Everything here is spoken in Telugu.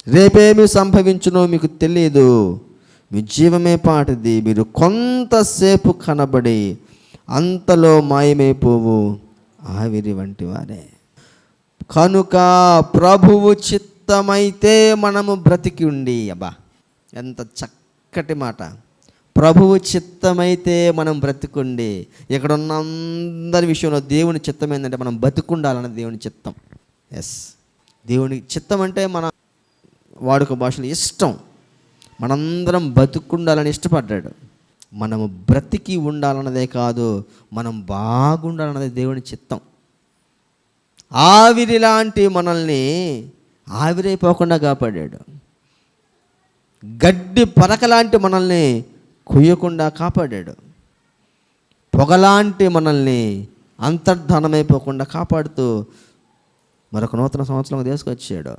రేపేమి సంభవించునో మీకు తెలియదు. మీ జీవమే పాటిది. మీరు కొంతసేపు కనబడి అంతలో మాయమైపోవు ఆవిరి వంటి వారే. కనుక ప్రభువు చిత్తమైతే మనము బ్రతికి ఉండి. అబ్బా, ఎంత చక్కటి మాట. ప్రభువు చిత్తమైతే మనం బ్రతికుండి. ఇక్కడ ఉన్న అందరి విషయంలో దేవుని చిత్తం ఏంటంటే మనం బతికుండాలన్నది దేవుని చిత్తం. ఎస్, దేవుని చిత్తం అంటే మన వాడుక భాషలో ఇష్టం. మనందరం బతుకుండాలని ఇష్టపడ్డాడు. మనము బ్రతికి ఉండాలన్నదే కాదు, మనం బాగుండాలన్నదే దేవుని చిత్తం. ఆవిరి లాంటి మనల్ని ఆవిరైపోకుండా కాపాడాడు. గడ్డి పరకలాంటి మనల్ని కొయ్యకుండా కాపాడాడు. పొగలాంటి మనల్ని అంతర్ధానమైపోకుండా కాపాడుతూ మరొక నూతన సంవత్సరం తీసుకొచ్చాడు.